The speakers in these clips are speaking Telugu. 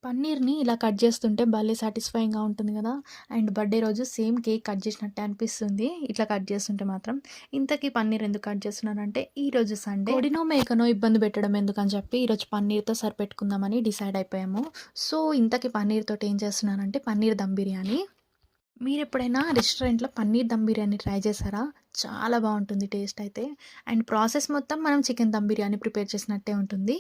పన్నీర్‌ని ఇలా కట్ చేస్తుంటే భలే సాటిస్ఫైయింగ్‌గా ఉంటుంది గదా! అండ్ బర్త్‌డే రోజు సేమ్ కేక్ కట్ చేసినట్టే అనిపిస్తుంది. ఇట్లా కట్ చేస్తుంటే మాత్రం. ఇంతకీ పన్నీర్ ఎందుకు కట్ చేస్తున్నానంటే ఈరోజు సండే కోడినో, మేకనో ఇబ్బంది పెట్టడం ఎందుకని చెప్పి ఈరోజు పన్నీర్‌తో సరిపెట్టుకుందామని డిసైడ్ అయిపోయాము. సో, ఇంతకీ పన్నీర్‌తోటి ఏం చేస్తున్నానంటే పన్నీర్ దమ్ బిర్యానీ. మీరెప్పుడైనా రెస్టారెంట్‌లో పన్నీర్ దమ్ బిర్యానీ ట్రై చేశారా? చాలా బావుంటుంది టేస్ట్ అయితే. అండ్ ప్రాసెస్ మొత్తం మనం చికెన్ దమ్ బిర్యానీ ప్రిపేర్ చేసినట్టే ఉంటుంది.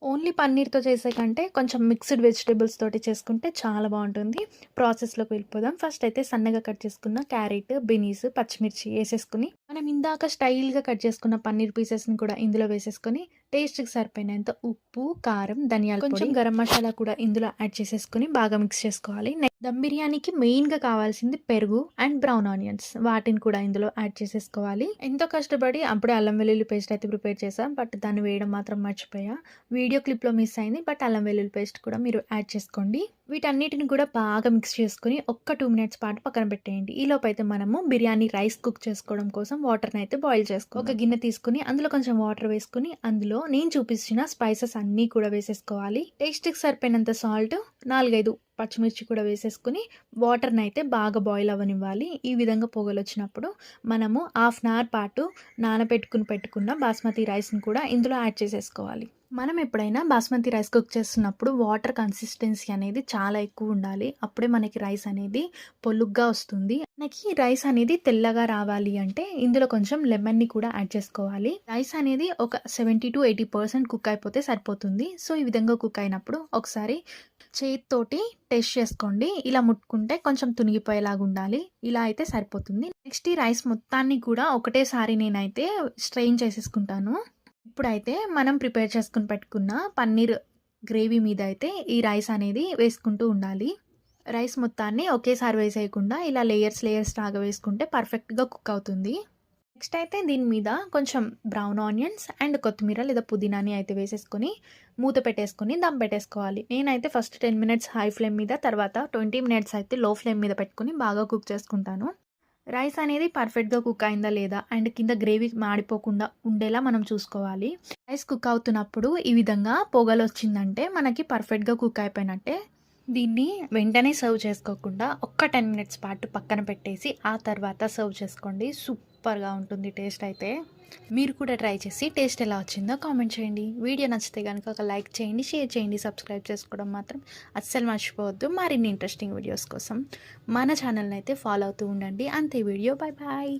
ఓన్లీ పన్నీర్‌తో చేసే కంటే కొంచెం మిక్స్డ్ వెజిటబుల్స్ తోటి చేసుకుంటే చాలా బావుంటుంది. ప్రాసెస్‌లోకి వెళ్ళిపోదాం. ఫస్ట్ అయితే సన్నగా కట్ చేసుకున్న క్యారెట్, బీనీస్, పచ్చిమిర్చి ఏసేసుకొని, మనం ఇందాక స్టైల్‌గా కట్ చేసుకున్న పన్నీర్ పీసెస్‌ని కూడా ఇందులో వేసేసుకొని, టేస్ట్‌కి సరిపోయినంత ఉప్పు, కారం, ధనియాల పొడి, కొంచెం గరం మసాలా కూడా ఇందులో యాడ్ చేసేసుకొని బాగా మిక్స్ చేసుకోవాలి. దమ్ బిర్యానీకి మెయిన్‌గా కావాల్సింది పెరుగు అండ్ బ్రౌన్ ఆనియన్స్. వాటిని కూడా ఇందులో యాడ్ చేసేసుకోవాలి. ఎంతో కష్టపడి అప్పుడే అల్లం వెల్లుల్లి పేస్ట్ అయితే ప్రిపేర్ చేశా. బట్ దాన్ని వేయడం మాత్రం మర్చిపోయా. వీడియో క్లిప్‌లో మిస్ అయింది. బట్ అల్లం వెల్లుల్లి పేస్ట్ కూడా మీరు యాడ్ చేసుకోండి. వీటన్నిటిని కూడా బాగా మిక్స్ చేసుకొని ఒక్క 2 మినిట్స్ పాటు పక్కన పెట్టేయండి. ఈలోపైతే మనము బిర్యానీ రైస్ కుక్ చేసుకోవడం కోసం వాటర్‌ని అయితే బాయిల్ ఒక గిన్నె తీసుకొని అందులో కొంచెం వాటర్ వేసుకొని అందులో నేను చూపించిన స్పైసెస్ అన్నీ కూడా వేసేసుకోవాలి. టేస్ట్‌కి సరిపోయినంత సాల్ట్, 4, 5 పచ్చిమిర్చి కూడా వేసేసుకొని వాటర్‌ని అయితే బాగా బాయిల్ అవ్వనివ్వాలి. ఈ విధంగా పొగలొచ్చినప్పుడు మనము హాఫ్ అన్ అవర్ పాటు పెట్టుకున్న బాస్మతి రైస్‌ని కూడా ఇందులో యాడ్ చేసేసుకోవాలి. మనం ఎప్పుడైనా బాస్మతి రైస్ కుక్ చేస్తున్నప్పుడు వాటర్ కన్సిస్టెన్సీ అనేది చాలా ఎక్కువ ఉండాలి. అప్పుడే మనకి రైస్ అనేది పొలుగ్గా వస్తుంది. మనకి రైస్ అనేది తెల్లగా రావాలి అంటే ఇందులో కొంచెం లెమన్‌ని కూడా యాడ్ చేసుకోవాలి. రైస్ అనేది ఒక 70-80% కుక్ అయిపోతే సరిపోతుంది. సో, ఈ విధంగా కుక్ అయినప్పుడు ఒకసారి చేత్తోటి టెస్ట్ చేసుకోండి. ఇలా ముట్టుకుంటే కొంచెం తునిగిపోయేలాగా ఉండాలి. ఇలా అయితే సరిపోతుంది. నెక్స్ట్ ఈ రైస్ మొత్తాన్ని కూడా ఒకటేసారి నేనైతే స్ట్రెయిన్ చేసేసుకుంటాను. ఇప్పుడైతే మనం ప్రిపేర్ చేసుకొని పెట్టుకున్న పన్నీర్ గ్రేవీ మీద అయితే ఈ రైస్ అనేది వేసుకుంటూ ఉండాలి. రైస్ మొత్తాన్ని ఒకేసారి వేసేయకుండా ఇలా లేయర్స్ లాగా వేసుకుంటే పర్ఫెక్ట్‌గా కుక్ అవుతుంది. నెక్స్ట్ అయితే దీని మీద కొంచెం బ్రౌన్ ఆనియన్స్ అండ్ కొత్తిమీర లేదా పుదీనాని అయితే వేసేసుకొని మూత పెట్టేసుకొని దమ్ పెట్టేసుకోవాలి. నేనైతే ఫస్ట్ 10 మినిట్స్ హై ఫ్లేమ్ మీద, తర్వాత 20 మినిట్స్ అయితే లో ఫ్లేమ్ మీద పెట్టుకొని బాగా కుక్ చేసుకుంటాను. రైస్ అనేది పర్ఫెక్ట్‌గా కుక్ అయిందా లేదా అండ్ కింద గ్రేవీ మాడిపోకుండా ఉండేలా మనం చూసుకోవాలి. రైస్ కుక్ అవుతున్నప్పుడు ఈ విధంగా పొగలొచ్చిందంటే మనకి పర్ఫెక్ట్‌గా కుక్ అయిపోయినట్టే. దీన్ని వెంటనే సర్వ్ చేసుకోకుండా ఒక్క 10 మినిట్స్ పాటు పక్కన పెట్టేసి ఆ తర్వాత సర్వ్ చేసుకోండి. సూపర్‌గా ఉంటుంది టేస్ట్ అయితే. మీరు కూడా ట్రై చేసి టేస్ట్ ఎలా వచ్చిందో కామెంట్ చేయండి. వీడియో నచ్చితే గనుక ఒక లైక్ చేయండి, షేర్ చేయండి, సబ్స్క్రైబ్ చేసుకోవడం మాత్రం అస్సలు మర్చిపోవద్దు. మరిన్ని ఇంట్రెస్టింగ్ వీడియోస్ కోసం మన ఛానల్‌ని అయితే ఫాలో అవుతూ ఉండండి. అంతే వీడియో. Bye bye.